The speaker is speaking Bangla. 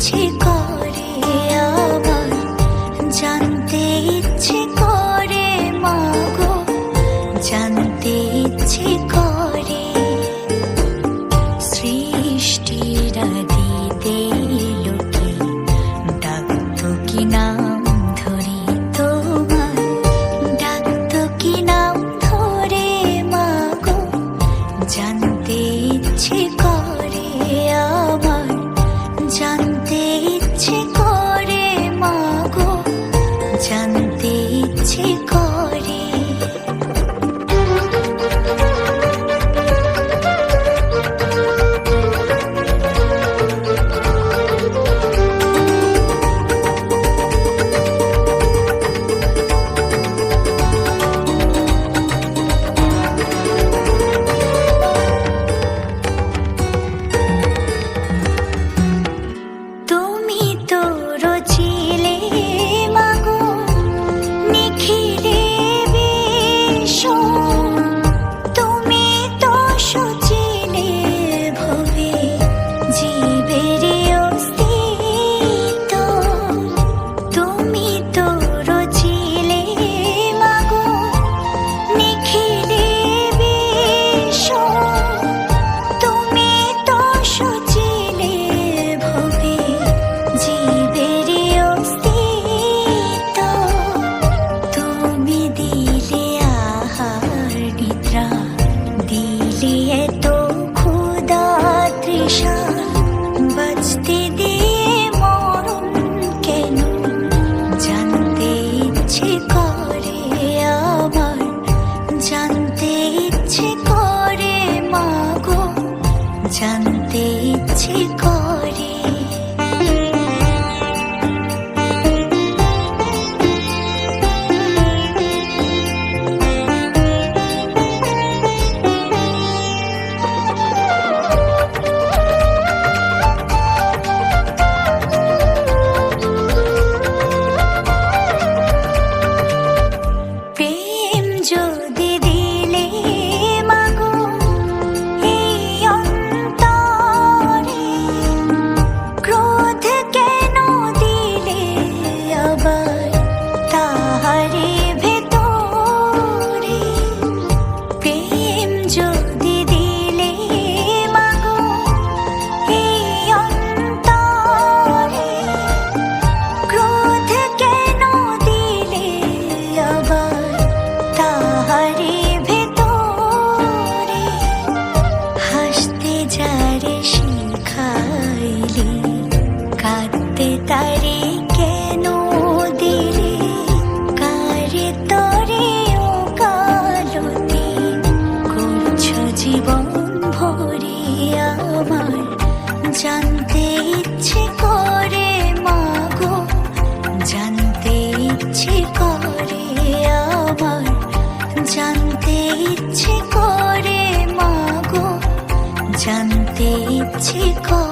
ইচ্ছে করে আমার, জানতে ইচ্ছে করে মাগো, জানতে ইচ্ছে করে। সৃষ্টির আদিতে লোকে ডাকতো কি নাম ধরে তোমার, ডাকতো কি নাম ধরে মাগো, জানতে ইচ্ছে করে আমার, জানতে ইচ্ছে করে মাগো, জানতে ইচ্ছে করে। জানতে ইচ্ছে করে। প্রেম যদি দিলে মাগো এই অন্তরে, ক্রোধ কেন দিলে আবার তাহারে ভেতরে। প্রেম যদি দিলে মাগো এই অন্তরে, ক্রোধ কেন দিলে আবার তাহারে ভেতরে। হাসতে যারে শিখাইলে, কাঁদতে তারে কেন দিলে। কারে তরে ও কালতি করছো জীবন ভরে আমার, জানতে ইচ্ছে করে মাগো, জানতে ইচ্ছে করে আমার, জানতে ইচ্ছে করে মাগো, জানতে ইচ্ছে করে।